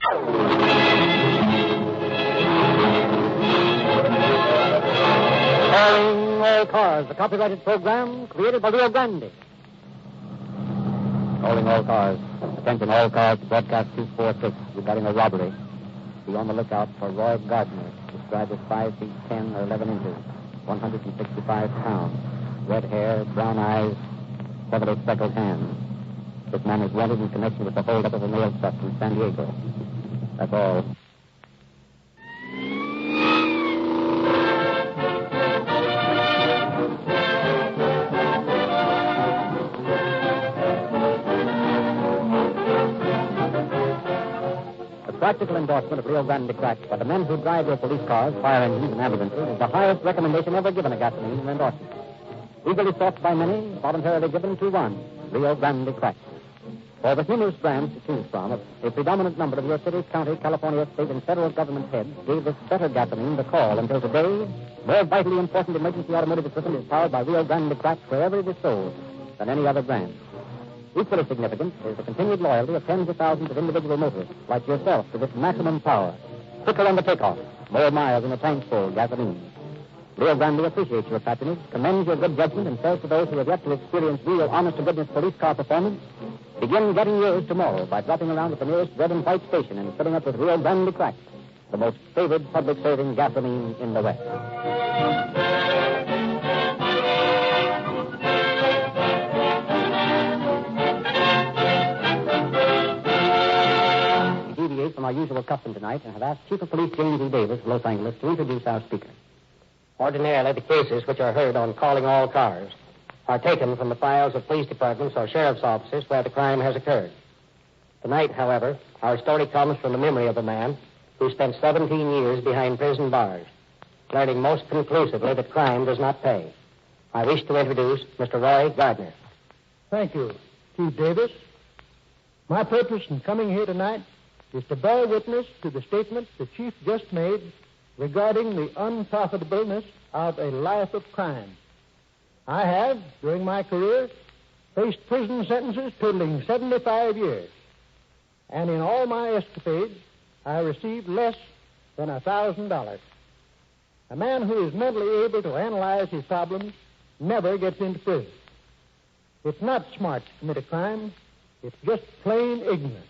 Calling All Cars, the copyrighted program created by Rio Grande. Calling all cars. Attention all cars to broadcast 246 regarding a robbery. Be on the lookout for Roy Gardner, described as 5 feet 10 or 11 inches, 165 pounds, red hair, brown eyes, heavily speckled hands. This man is wanted in connection with the holdup of a mail truck from San Diego. That's all. Practical endorsement of Rio Grande Crack by the men who drive their police cars, fire engines, and ambulances is the highest recommendation ever given a gasoline in endorsement. Eagerly sought by many, voluntarily given to one, Rio Grande Crack. For with numerous brands to choose from, a predominant number of your city, county, California, state, and federal government heads gave this better gasoline the call until today. More vitally important emergency automotive equipment is powered by Rio Grande Crack wherever it is sold than any other brand. Equally significant is the continued loyalty of tens of thousands of individual motorists like yourself to this maximum power, quicker on the takeoff, more miles in a tank full gasoline. Rio Grande appreciates your patronage, commends your good judgment, and says to those who have yet to experience real honest-to-goodness police car performance, begin getting yours tomorrow by dropping around at the nearest red and white station and filling up with Rio Grande Crack, the most favored public-saving gasoline in the West. From our usual custom tonight and have asked Chief of Police James E. Davis of Los Angeles to introduce our speaker. Ordinarily, the cases which are heard on Calling All Cars are taken from the files of police departments or sheriff's offices where the crime has occurred. Tonight, however, our story comes from the memory of a man who spent 17 years behind prison bars, learning most conclusively that crime does not pay. I wish to introduce Mr. Roy Gardner. Thank you, Chief Davis. My purpose in coming here tonight is to bear witness to the statement the Chief just made regarding the unprofitableness of a life of crime. I have, during my career, faced prison sentences totaling 75 years. And in all my escapades, I received less than $1,000. A man who is mentally able to analyze his problems never gets into prison. It's not smart to commit a crime. It's just plain ignorant.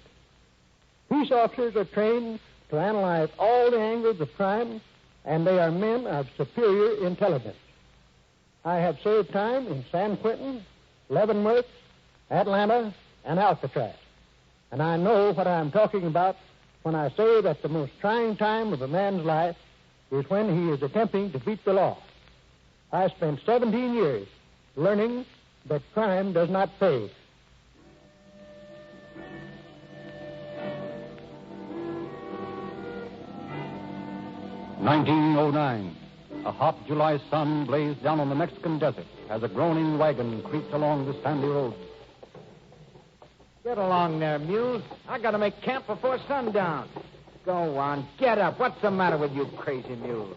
Police officers are trained to analyze all the angles of crime, and they are men of superior intelligence. I have served time in San Quentin, Leavenworth, Atlanta, and Alcatraz. And I know what I'm talking about when I say that the most trying time of a man's life is when he is attempting to beat the law. I spent 17 years learning that crime does not pay. "1909. A hot July sun blazed down on the Mexican desert as a groaning wagon creaked along the sandy road. Get along there, mule. I gotta make camp before sundown. Go on, get up. What's the matter with you, crazy mule?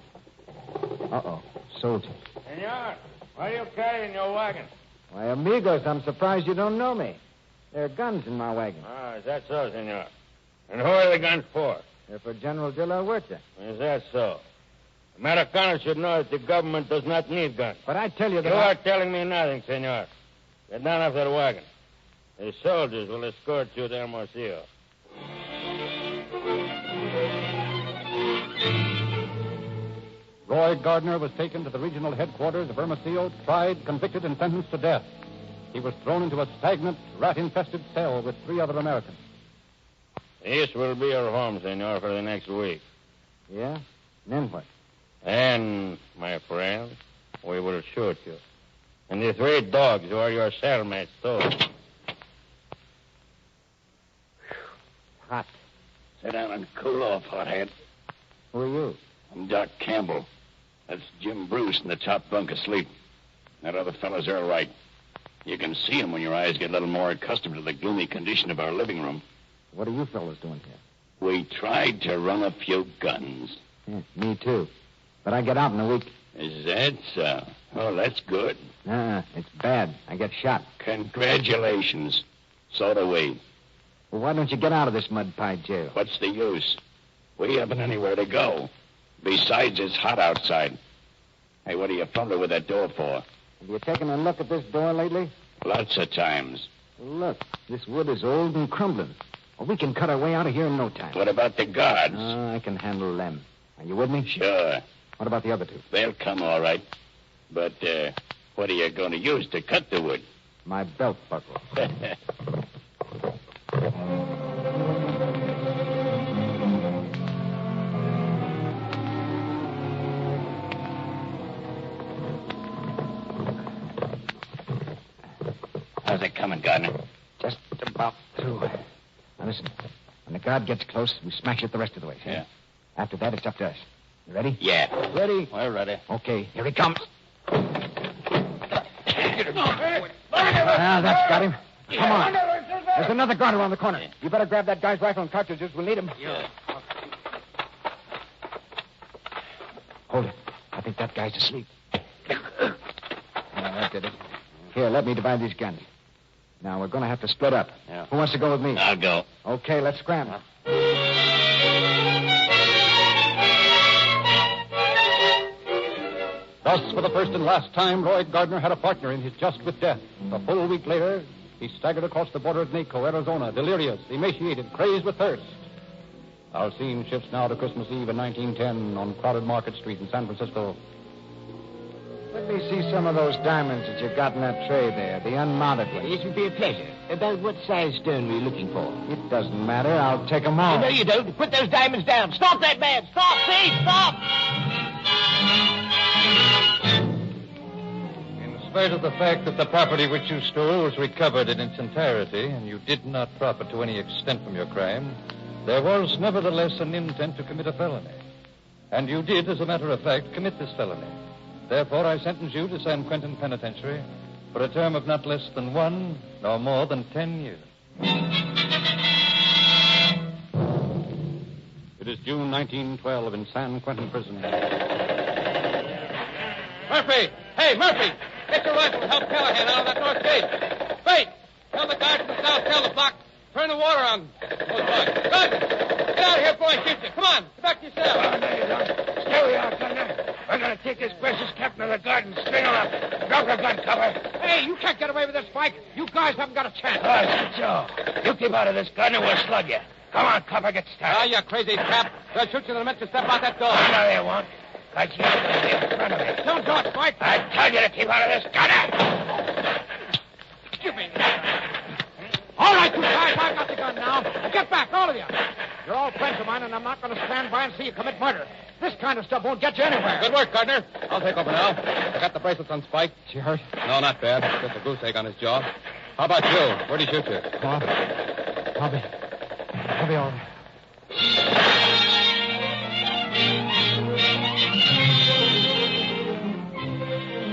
Uh-oh, soldiers. Senor, what are you carrying in your wagon? Why, amigos, I'm surprised you don't know me. There are guns in my wagon. Ah, is that so, senor? And who are the guns for? They're for General De La Huerta. Is that so? Americans should know that the government does not need guns. But I tell you that You are telling me nothing, senor. Get down off that wagon. The soldiers will escort you to Hermosillo. Roy Gardner was taken to the regional headquarters of Hermosillo, tried, convicted, and sentenced to death. He was thrown into a stagnant, rat-infested cell with 3 other Americans. This will be your home, senor, for the next week. Yeah? And then what? And, my friend, we will shoot you. And the 3 dogs who are your cellmates, too. Hot. Sit down and cool off, hothead. Who are you? I'm Doc Campbell. That's Jim Bruce in the top bunk asleep. That other fellow's Earl Wright. You can see him when your eyes get a little more accustomed to the gloomy condition of our living room. What are you fellows doing here? We tried to run a few guns. Yeah, me too. But I get out in a week. Is that so? Oh, that's good. It's bad. I get shot. Congratulations. So do we. Well, why don't you get out of this mud pie jail? What's the use? We haven't anywhere to go. Besides, it's hot outside. Hey, what are you fumbling with that door for? Have you taken a look at this door lately? Lots of times. Look, this wood is old and crumbling. Well, we can cut our way out of here in no time. What about the guards? I can handle them. Are you with me? Sure. What about the other two? They'll come all right. But, what are you going to use to cut the wood? My belt buckle. How's it coming, Gardner? Just about through. Now, listen. When the guard gets close, we smash it the rest of the way. See? Yeah. After that, it's up to us. You ready? Yeah. Ready? We're ready. Okay, here he comes. That's got him. Come on. There's another guard around the corner. You better grab that guy's rifle and cartridges. We'll need them. Yeah. Hold it. I think that guy's asleep. That did it. Here, let me divide these guns. Now, we're going to have to split up. Yeah. Who wants to go with me? I'll go. Okay, let's scramble. Thus, for the first and last time, Roy Gardner had a partner in his just with death. A full week later, he staggered across the border of Naco, Arizona, delirious, emaciated, crazed with thirst. Our scene shifts now to Christmas Eve in 1910 on crowded Market Street in San Francisco. Let me see some of those diamonds that you got in that tray there, the unmounted ones. It would be a pleasure. About what size stone were you looking for? It doesn't matter. I'll take them all. No, you don't. Put those diamonds down. Stop that man. Stop, please. Stop. In spite of the fact that the property which you stole was recovered in its entirety and you did not profit to any extent from your crime, there was nevertheless an intent to commit a felony. And you did, as a matter of fact, commit this felony. Therefore, I sentence you to San Quentin Penitentiary for a term of not less than 1 nor more than 10 years. It is June 1912 in San Quentin Prison. Murphy! Hey, Murphy! Get your rifle and help Callahan out of that north gate. Wait! Tell the guard from the south tail the block. Turn the water on. Gardner! Get out of here before I shoot you. Come on. Get back to your cell. Oh, no, you don't. Stay where you are, Gardner. We're going to take this precious captain of the guard and string him up. Drop your gun cover. Hey, you can't get away with this, Spike. You guys haven't got a chance. Oh, Joe. You keep out of this, Gardner. We'll slug you. Come on, cover, get started. You crazy chap. They'll shoot you the minute you step out that door. No, they won't. Because you're going to be in front of me. Don't talk, Spike. I tell you to keep out of this, Gardner. Give me All right, you guys, I've got the gun now. Get back, all of you. You're all friends of mine, and I'm not going to stand by and see you commit murder. This kind of stuff won't get you anywhere. Good work, Gardner. I'll take over now. I got the bracelets on Spike. Is he hurt? No, not bad. Just a goose egg on his jaw. How about you? Where'd he shoot you? I'll be all right.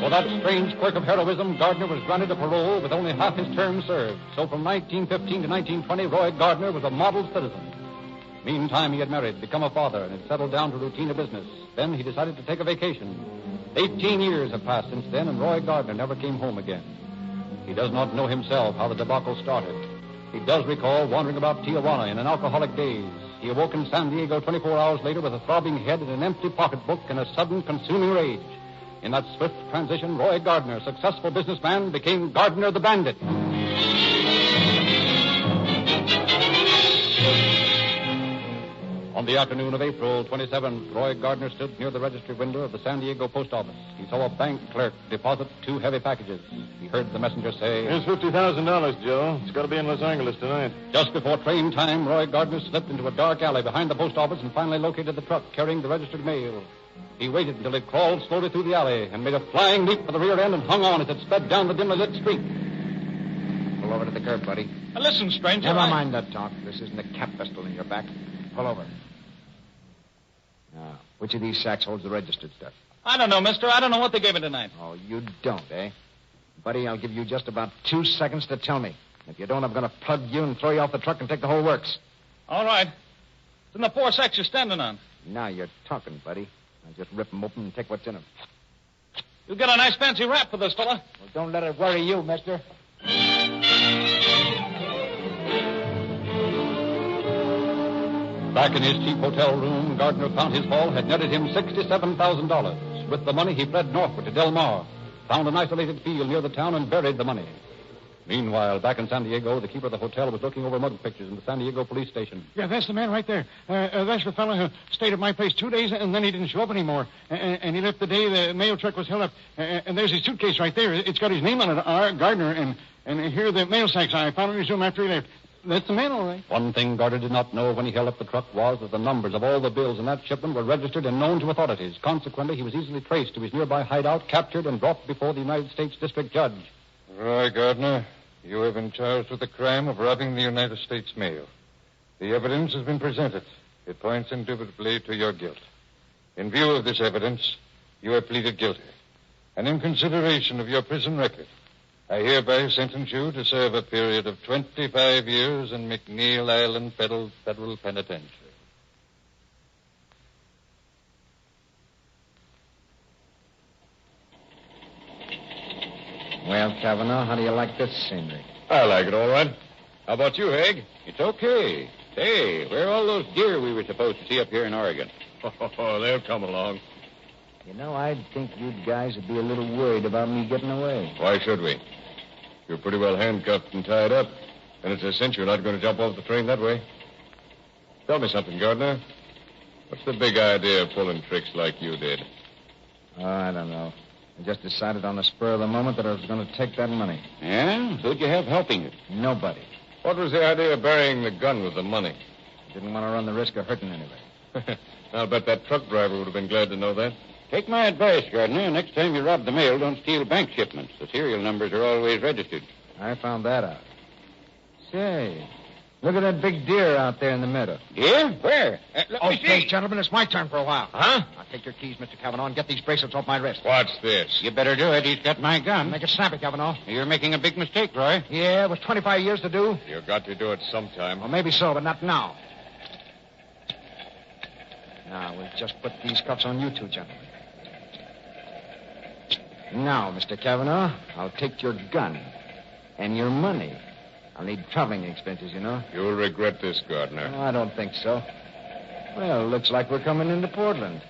For that strange quirk of heroism, Gardner was granted a parole with only half his term served. So from 1915 to 1920, Roy Gardner was a model citizen. Meantime, he had married, become a father, and had settled down to routine of business. Then he decided to take a vacation. 18 years have passed since then, and Roy Gardner never came home again. He does not know himself how the debacle started. He does recall wandering about Tijuana in an alcoholic daze. He awoke in San Diego 24 hours later with a throbbing head and an empty pocketbook and a sudden consuming rage. In that swift transition, Roy Gardner, successful businessman, became Gardner the Bandit. On the afternoon of April 27th, Roy Gardner stood near the registry window of the San Diego post office. He saw a bank clerk deposit 2 heavy packages. He heard the messenger say, Here's $50,000, Joe. It's got to be in Los Angeles tonight. Just before train time, Roy Gardner slipped into a dark alley behind the post office and finally located the truck carrying the registered mail. He waited until it crawled slowly through the alley and made a flying leap for the rear end and hung on as it sped down the dimly lit street. Pull over to the curb, buddy. Now, listen, stranger. Never mind that talk. This isn't a cap pistol in your back. Pull over. Now, which of these sacks holds the registered stuff? I don't know, mister. I don't know what they gave me tonight. Oh, you don't, eh? Buddy, I'll give you just about 2 seconds to tell me. If you don't, I'm going to plug you and throw you off the truck and take the whole works. All right. It's in the 4 sacks you're standing on. Now you're talking, buddy. I'll just rip them open and take what's in them. You get a nice fancy rap for this, fella. Well, don't let it worry you, mister. Back in his cheap hotel room, Gardner found his haul had netted him $67,000. With the money, he fled northward to Del Mar, found an isolated field near the town, and buried the money. Meanwhile, back in San Diego, the keeper of the hotel was looking over mug pictures in the San Diego police station. Yeah, that's the man right there. That's the fellow who stayed at my place 2 days, and then he didn't show up anymore. And he left the day the mail truck was held up. And there's his suitcase right there. It's got his name on it, R. Gardner. And here are the mail sacks I found in his room after he left. That's the man, all right. One thing Gardner did not know when he held up the truck was that the numbers of all the bills in that shipment were registered and known to authorities. Consequently, he was easily traced to his nearby hideout, captured, and brought before the United States District Judge. Roy Gardner, you have been charged with the crime of robbing the United States mail. The evidence has been presented. It points indubitably to your guilt. In view of this evidence, you have pleaded guilty. And in consideration of your prison record, I hereby sentence you to serve a period of 25 years in McNeil Island Federal Penitentiary. Well, Kavanaugh, how do you like this scenery? I like it all right. How about you, Haig? It's okay. Hey, where are all those deer we were supposed to see up here in Oregon? Oh, they'll come along. You know, I'd think you guys would be a little worried about me getting away. Why should we? You're pretty well handcuffed and tied up, and it's a cinch you're not going to jump off the train that way. Tell me something, Gardner. What's the big idea of pulling tricks like you did? Oh, I don't know. I just decided on the spur of the moment that I was going to take that money. Yeah? Who'd you have helping you? Nobody. What was the idea of burying the gun with the money? Didn't want to run the risk of hurting anybody. I'll bet that truck driver would have been glad to know that. Take my advice, Gardner. Next time you rob the mail, don't steal bank shipments. The serial numbers are always registered. I found that out. Say, look at that big deer out there in the meadow. Deer? Where? Let me Okay, see. gentlemen, it's my turn for a while. Huh? Now, take your keys, Mr. Kavanaugh, and get these bracelets off my wrist. What's this? You better do it. He's got my gun. Make it snappy, Kavanaugh. You're making a big mistake, Roy. Yeah, it was 25 years to do. You got to do it sometime. Well, maybe so, but not now. Now, we'll just put these cuffs on you two, gentlemen. Now, Mr. Kavanaugh, I'll take your gun and your money. I'll need traveling expenses, you know. You'll regret this, Gardner. Oh, I don't think so. Well, looks like we're coming into Portland.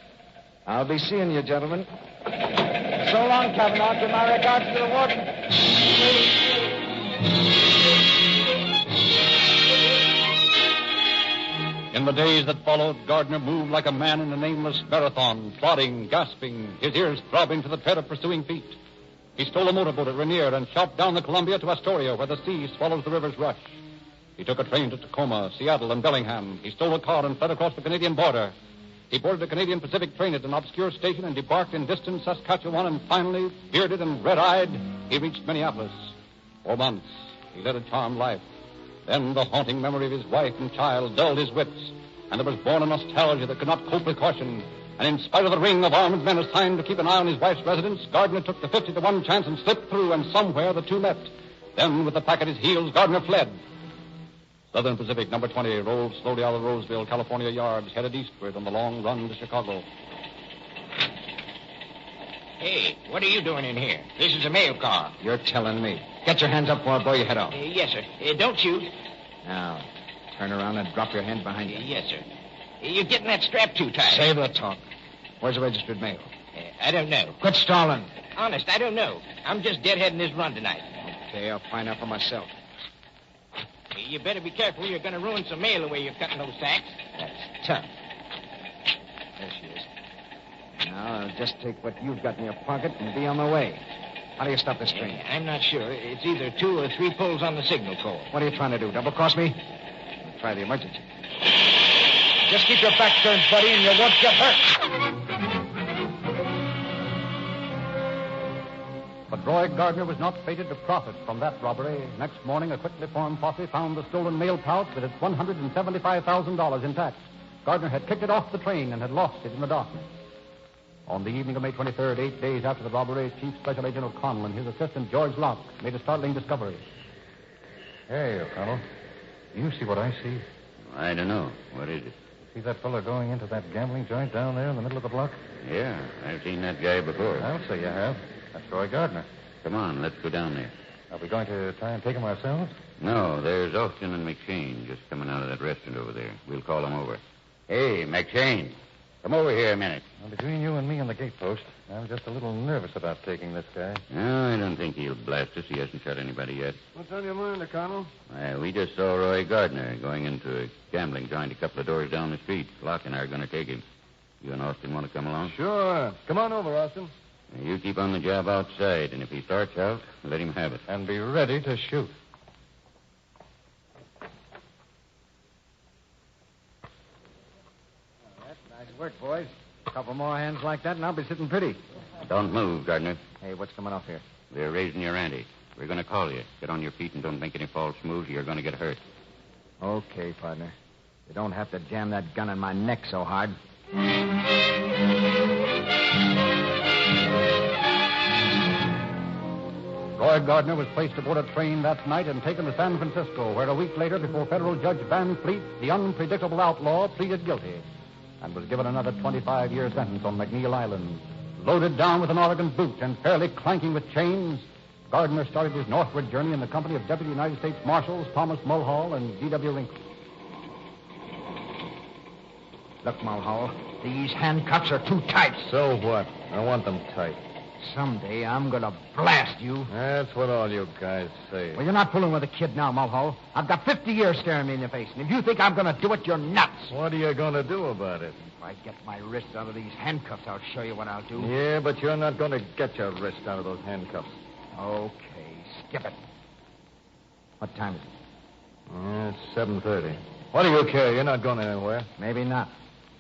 I'll be seeing you, gentlemen. So long, Kavanaugh. Give my regards to the warden. In the days that followed, Gardner moved like a man in a nameless marathon, plodding, gasping, his ears throbbing to the tread of pursuing feet. He stole a motorboat at Rainier and shot down the Columbia to Astoria, where the sea swallows the river's rush. He took a train to Tacoma, Seattle, and Bellingham. He stole a car and fled across the Canadian border. He boarded a Canadian Pacific train at an obscure station and debarked in distant Saskatchewan, and finally, bearded and red-eyed, he reached Minneapolis. For months, he led a charmed life. Then the haunting memory of his wife and child dulled his wits, and there was born a nostalgia that could not cope with caution. And in spite of the ring of armed men assigned to keep an eye on his wife's residence, Gardner took the 50-to-1 chance and slipped through, and somewhere the two met. Then, with the pack at his heels, Gardner fled. Southern Pacific No. 20 rolled slowly out of Roseville, California yards, headed eastward on the long run to Chicago. Hey, what are you doing in here? This is a mail car. You're telling me. Get your hands up before I blow your head off. Yes, sir. Don't shoot. Now, turn around and drop your hand behind you. Yes, sir. You're getting that strap too tight. Save the talk. Where's the registered mail? I don't know. Quit stalling. Honest, I don't know. I'm just deadheading this run tonight. Okay, I'll find out for myself. You better be careful. You're going to ruin some mail the way you're cutting those sacks. That's tough. There she is. Now, I'll just take what you've got in your pocket and be on my way. How do you stop this train? I'm not sure. It's either 2 or 3 pulls on the signal cord. What are you trying to do, double-cross me? I'll try the emergency. Just keep your back turned, buddy, and you won't get hurt. But Roy Gardner was not fated to profit from that robbery. Next morning, a quickly formed posse found the stolen mail pouch with its $175,000 intact. Gardner had kicked it off the train and had lost it in the darkness. On the evening of May 23rd, 8 days after the robbery, Chief Special Agent O'Connell and his assistant, George Locke, made a startling discovery. Hey, O'Connell. You see what I see? I don't know. What is it? See that fella going into that gambling joint down there in the middle of the block? Yeah, I've seen that guy before. I'll say you have. That's Roy Gardner. Come on, let's go down there. Are we going to try and take him ourselves? No, there's Austin and McShane just coming out of that restaurant over there. We'll call them over. Hey, McShane. Come over here a minute. Well, between you and me and the gatepost, I'm just a little nervous about taking this guy. No, I don't think he'll blast us. He hasn't shot anybody yet. What's on your mind, O'Connell? We just saw Roy Gardner going into a gambling joint a couple of doors down the street. Locke and I are going to take him. You and Austin want to come along? Sure. Come on over, Austin. You keep on the job outside, and if he starts out, let him have it. And be ready to shoot. Nice work, boys. A couple more hands like that, and I'll be sitting pretty. Don't move, Gardner. Hey, what's coming off here? We're raising your ante. We're going to call you. Get on your feet and don't make any false moves. You're going to get hurt. Okay, partner. You don't have to jam that gun in my neck so hard. Roy Gardner was placed aboard a train that night and taken to San Francisco, where a week later, before federal Judge Van Fleet, the unpredictable outlaw pleaded guilty and was given another 25-year sentence on McNeil Island. Loaded down with an Oregon boot and fairly clanking with chains, Gardner started his northward journey in the company of Deputy United States Marshals Thomas Mulhall and D.W. Wrinkle. Look, Mulhall, these handcuffs are too tight. So what? I want them tight. Someday I'm going to blast you. That's what all you guys say. Well, you're not fooling with a kid now, Mulhall. I've got 50 years staring me in the face, and if you think I'm going to do it, you're nuts. What are you going to do about it? If I get my wrists out of these handcuffs, I'll show you what I'll do. Yeah, but you're not going to get your wrist out of those handcuffs. Okay, skip it. What time is it? It's 7:30. What do you care? You're not going anywhere. Maybe not.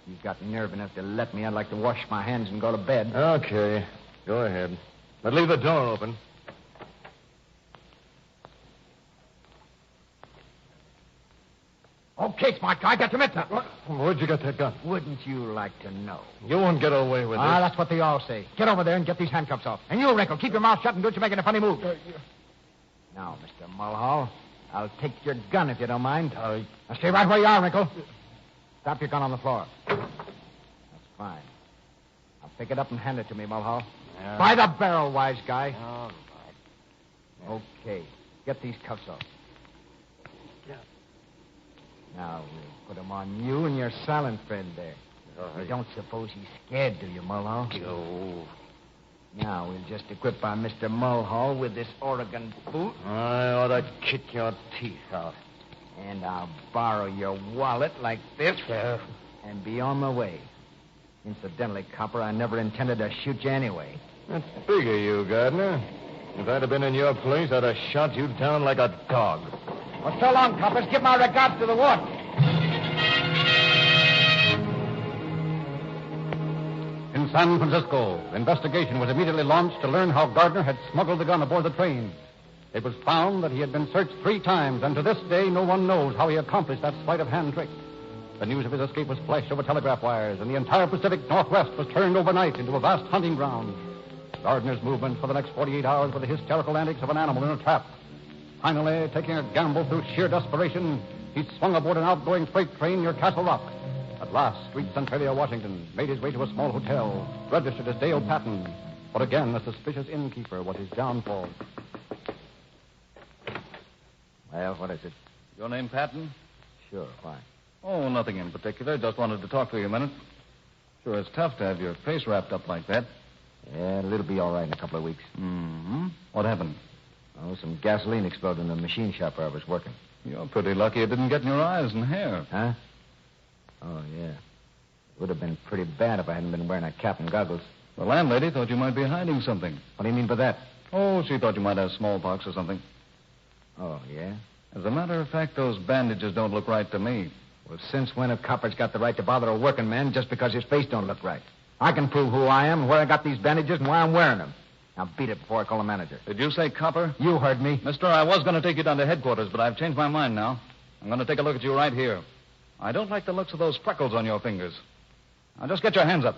If you've got nerve enough to let me, I'd like to wash my hands and go to bed. Okay, go ahead. But leave the door open. Okay, smart guy, get your mitts up. Where'd you get that gun? Wouldn't you like to know? You won't get away with Ah, this. that's what they all say. Get over there and get these handcuffs off. And you, Wrinkle, keep your mouth shut and don't you make any funny moves. Now, Mr. Mulhall, I'll take your gun if you don't mind. Now stay right where you are, Wrinkle. Drop your gun on the floor. That's fine. Now pick it up and hand it to me, Mulhall. Yeah. By the barrel, wise guy. All right. Okay. Get these cuffs off. Now, we'll put them on you and your silent friend there. You don't suppose he's scared, do you, Mulhall? Go. Now, we'll just equip our Mr. Mulhall with this Oregon boot. I ought to kick your teeth out. And I'll borrow your wallet like this. And be on my way. Incidentally, copper, I never intended to shoot you anyway. That's big of you, Gardner. If I'd have been in your place, I'd have shot you down like a dog. Well, so long, coppers. Give my regards to the ward. In San Francisco, investigation was immediately launched to learn how Gardner had smuggled the gun aboard the train. It was found that he had been searched 3 times, and to this day, no one knows how he accomplished that sleight-of-hand trick. The news of his escape was flashed over telegraph wires, and the entire Pacific Northwest was turned overnight into a vast hunting ground. Gardner's movements for the next 48 hours were the hysterical antics of an animal in a trap. Finally, taking a gamble through sheer desperation, he swung aboard an outgoing freight train near Castle Rock. At last, reached Centralia, Washington, made his way to a small hotel, registered as Dale Patton. But again, the suspicious innkeeper was his downfall. Well, what is it? Your name, Patton? Sure, why? Oh, nothing in particular. Just wanted to talk to you a minute. Sure, it's tough to have your face wrapped up like that. Yeah, it'll be all right in a couple of weeks. Mm-hmm. What happened? Oh, some gasoline exploded in the machine shop where I was working. You're pretty lucky it didn't get in your eyes and hair. Huh? Oh, yeah. It would have been pretty bad if I hadn't been wearing a cap and goggles. The landlady thought you might be hiding something. What do you mean by that? Oh, she thought you might have smallpox or something. Oh, yeah? As a matter of fact, those bandages don't look right to me. Well, since when have coppers got the right to bother a working man just because his face don't look right? I can prove who I am and where I got these bandages and why I'm wearing them. Now, beat it before I call the manager. Did you say copper? You heard me. Mister, I was going to take you down to headquarters, but I've changed my mind now. I'm going to take a look at you right here. I don't like the looks of those freckles on your fingers. Now, just get your hands up.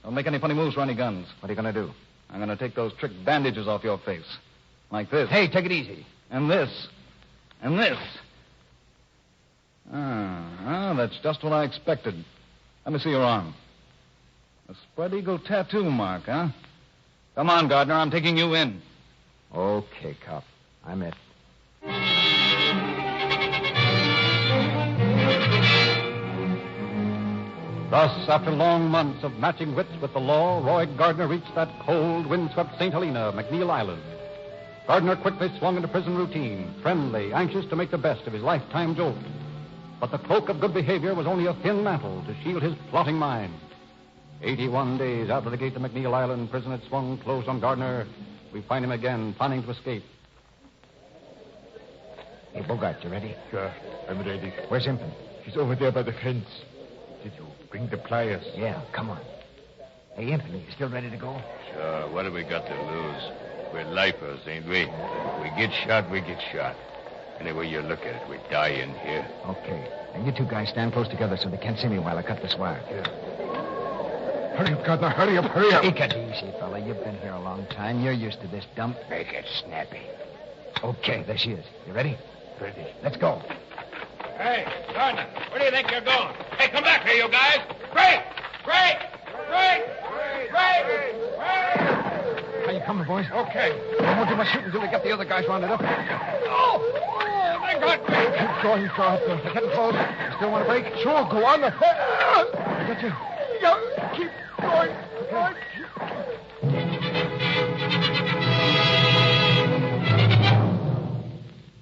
Don't make any funny moves for any guns. What are you going to do? I'm going to take those trick bandages off your face. Like this. Hey, take it easy. And this. And this. That's just what I expected. Let me see your arm. A spread eagle tattoo mark, huh? Come on, Gardner. I'm taking you in. Okay, cop. I'm it. Thus, after long months of matching wits with the law, Roy Gardner reached that cold, windswept St. Helena, McNeil Island. Gardner quickly swung into prison routine, friendly, anxious to make the best of his lifetime jolt. But the cloak of good behavior was only a thin mantle to shield his plotting mind. 81 days after the gate to McNeil Island prison had swung close on Gardner, we find him again, planning to escape. Hey, Bogart, you ready? Sure, I'm ready. Where's Impin? He's over there by the fence. Did you bring the pliers? Yeah, come on. Hey, Impin, you still ready to go? Sure, what have we got to lose? We're lifers, ain't we? If we get shot, we get shot. Any way you look at it, we die in here. Okay. And you two guys stand close together so they can't see me while I cut this wire. Yeah. Hurry up, Gardner, hurry up, hurry up. Take it easy, fella. You've been here a long time. You're used to this dump. Make it snappy. Okay, there she is. You ready? Ready. Let's go. Hey, Gardner, where do you think you're going? Hey, come back here, you guys. Break! Break! Break! Break! How you coming, boys? Okay. We won't do much shooting until we get the other guys rounded up. Oh, my God! Keep going, Sarge. They're getting close. You still want to break? Sure, go on. I got you. Yeah, keep going. Okay.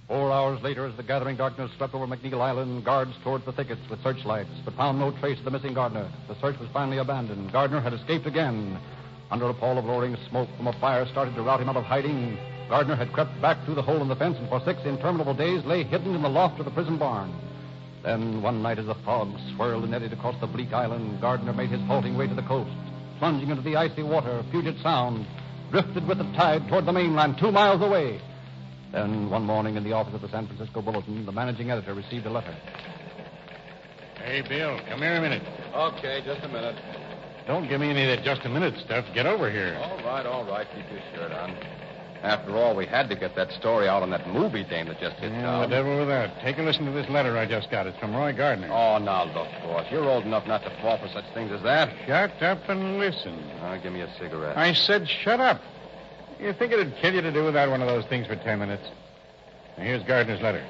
4 hours later, as the gathering darkness swept over McNeil Island, guards toured the thickets with searchlights, but found no trace of the missing Gardner. The search was finally abandoned. Gardner had escaped again. Under a pall of lowering smoke from a fire started to rout him out of hiding, Gardner had crept back through the hole in the fence and for 6 interminable days lay hidden in the loft of the prison barn. Then, one night, as the fog swirled and eddied across the bleak island, Gardner made his halting way to the coast. Plunging into the icy water, Puget Sound drifted with the tide toward the mainland 2 miles away. Then, one morning in the office of the San Francisco Bulletin, the managing editor received a letter. Hey, Bill, come here a minute. Okay, just a minute. Don't give me any of that just-a-minute stuff. Get over here. All right. Keep your shirt on. After all, we had to get that story out on that movie dame that just hit The town. devil with that. Take a listen to this letter I just got. It's from Roy Gardner. Oh, now, look, boss. You're old enough not to fall for such things as that. Shut up and listen. Give me a cigarette. I said shut up. You think it'd kill you to do without one of those things for 10 minutes? Now, here's Gardner's letter.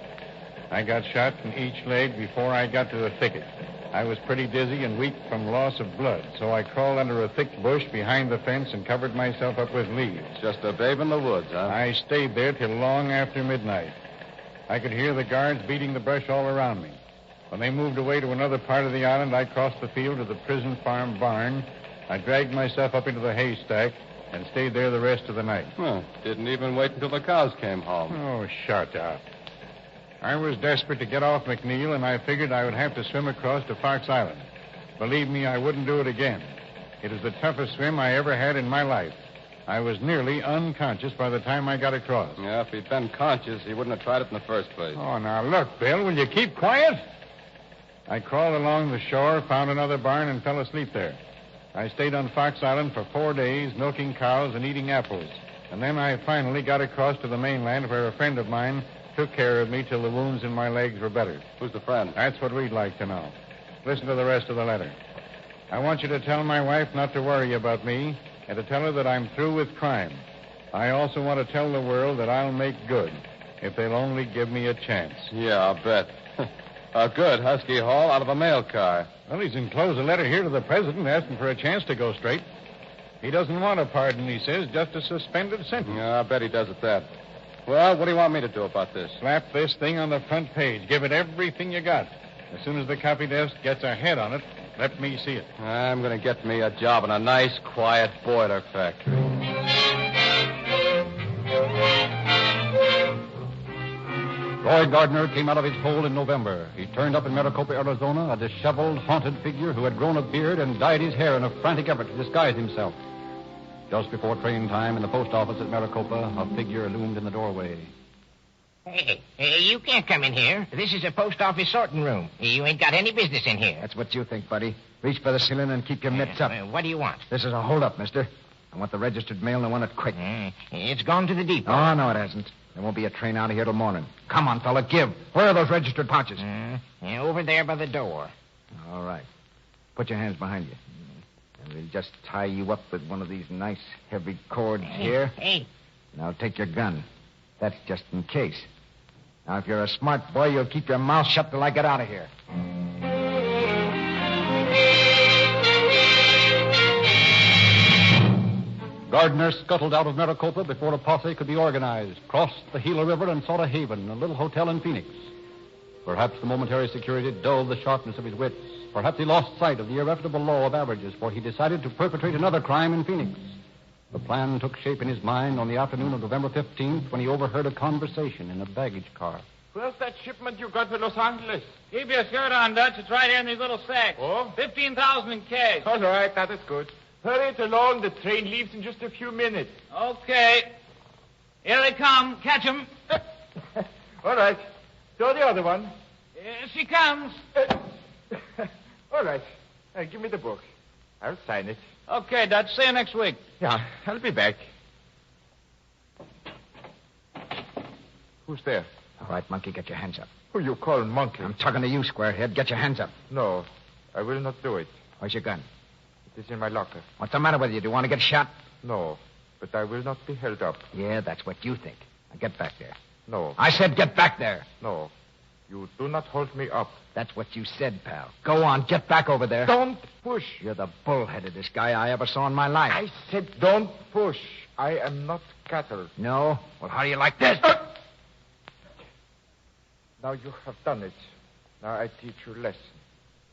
I got shot in each leg before I got to the thicket. I was pretty dizzy and weak from loss of blood, so I crawled under a thick bush behind the fence and covered myself up with leaves. Just a babe in the woods, huh? I stayed there till long after midnight. I could hear the guards beating the brush all around me. When they moved away to another part of the island, I crossed the field to the prison farm barn. I dragged myself up into the haystack and stayed there the rest of the night. Didn't even wait until the cows came home. Oh, shut up. I was desperate to get off McNeil, and I figured I would have to swim across to Fox Island. Believe me, I wouldn't do it again. It was the toughest swim I ever had in my life. I was nearly unconscious by the time I got across. Yeah, if he'd been conscious, he wouldn't have tried it in the first place. Oh, now, look, Bill, will you keep quiet? I crawled along the shore, found another barn, and fell asleep there. I stayed on Fox Island for 4 days, milking cows and eating apples. And then I finally got across to the mainland, where a friend of mine took care of me till the wounds in my legs were better. Who's the friend? That's what we'd like to know. Listen to the rest of the letter. I want you to tell my wife not to worry about me and to tell her that I'm through with crime. I also want to tell the world that I'll make good if they'll only give me a chance. Yeah, I'll bet. A good Husky haul out of a mail car. Well, he's enclosed a letter here to the president asking for a chance to go straight. He doesn't want a pardon, he says, just a suspended sentence. Yeah, I bet he does at that. Well, what do you want me to do about this? Slap this thing on the front page. Give it everything you got. As soon as the copy desk gets a head on it, let me see it. I'm going to get me a job in a nice, quiet boiler factory. Roy Gardner came out of his hole in November. He turned up in Maricopa, Arizona, a disheveled, haunted figure who had grown a beard and dyed his hair in a frantic effort to disguise himself. Just before train time in the post office at Maricopa, a figure loomed in the doorway. Hey, you can't come in here. This is a post office sorting room. You ain't got any business in here. That's what you think, buddy. Reach for the ceiling and keep your mitts up. What do you want? This is a holdup, mister. I want the registered mail and I want it quick. It's gone to the depot. Oh, no, it hasn't. There won't be a train out of here till morning. Come on, fella, give. Where are those registered pouches? Over there by the door. All right. Put your hands behind you. And we'll just tie you up with one of these nice, heavy cords here. Hey. Now take your gun. That's just in case. Now, if you're a smart boy, you'll keep your mouth shut till I get out of here. Gardner scuttled out of Maricopa before a posse could be organized, crossed the Gila River, and sought a haven, a little hotel in Phoenix. Perhaps the momentary security dulled the sharpness of his wits. Perhaps he lost sight of the irrefutable law of averages, for he decided to perpetrate another crime in Phoenix. The plan took shape in his mind on the afternoon of November 15th when he overheard a conversation in a baggage car. Where's that shipment you got to Los Angeles? Keep your shirt on, Dutch. It's right here in these little sacks. Oh? 15,000 in cash. All right, that is good. Hurry it along. The train leaves in just a few minutes. Okay. Here they come. Catch 'em. All right. So the other one. Here she comes. All right. Give me the book. I'll sign it. Okay, Dutch. See you next week. Yeah, I'll be back. Who's there? All right, monkey, get your hands up. Who you call monkey? I'm talking to you, squarehead. Get your hands up. No, I will not do it. Where's your gun? It is in my locker. What's the matter with you? Do you want to get shot? No, but I will not be held up. Yeah, that's what you think. Now get back there. No. I said get back there. No. You do not hold me up. That's what you said, pal. Go on, get back over there. Don't push. You're the bullheadedest guy I ever saw in my life. I said don't push. I am not cattle. No? Well, how do you like this? Now you have done it. Now I teach you a lesson.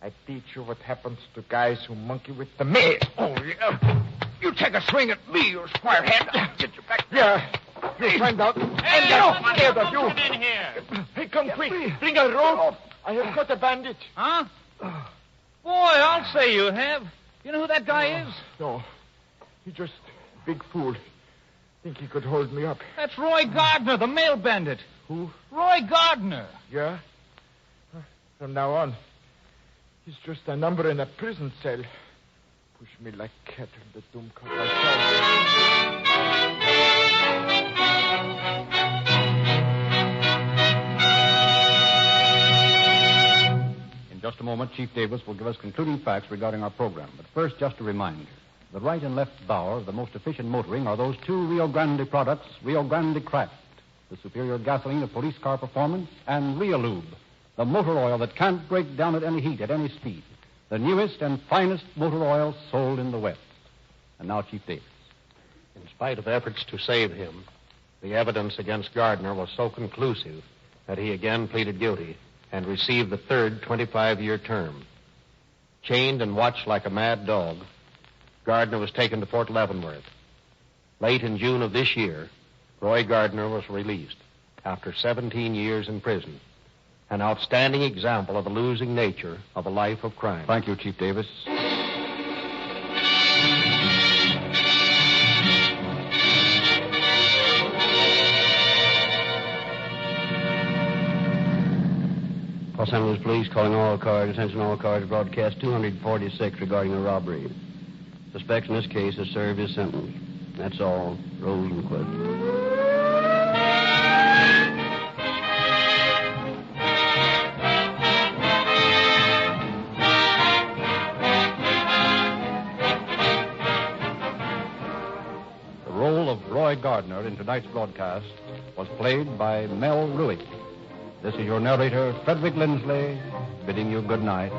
I teach you what happens to guys who monkey with the mail. Oh, yeah. You take a swing at me, you squarehead. I'll get you back. Yeah. You find out. Hey, I'm what's scared of you. in here? Hey, come quick. Bring a rope. I have got a bandit. Huh? Boy, I'll say you have. You know who that guy is? No. He just big fool. Think he could hold me up. That's Roy Gardner, the mail bandit. Who? Roy Gardner. Yeah? From now on, he's just a number in a prison cell. Push me like cattle, the doomcock I In just a moment, Chief Davis will give us concluding facts regarding our program. But first, just a reminder. The right and left bow of the most efficient motoring are those two Rio Grande products, Rio Grande Craft, the superior gasoline of police car performance, and Realube, the motor oil that can't break down at any heat, at any speed. The newest and finest motor oil sold in the West. And now, Chief Davis. In spite of efforts to save him, the evidence against Gardner was so conclusive that he again pleaded guilty and received the third 25-year term. Chained and watched like a mad dog, Gardner was taken to Fort Leavenworth. Late in June of this year, Roy Gardner was released after 17 years in prison, an outstanding example of the losing nature of a life of crime. Thank you, Chief Davis. Los Angeles Police calling all cars. Attention all cars. Broadcast 246 regarding a robbery. Suspects in this case has served his sentence. That's all. Rosenquist. The role of Roy Gardner in tonight's broadcast was played by Mel Ruick. This is your narrator, Frederick Lindsley, bidding you good night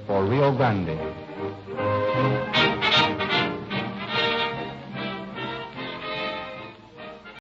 for Rio Grande.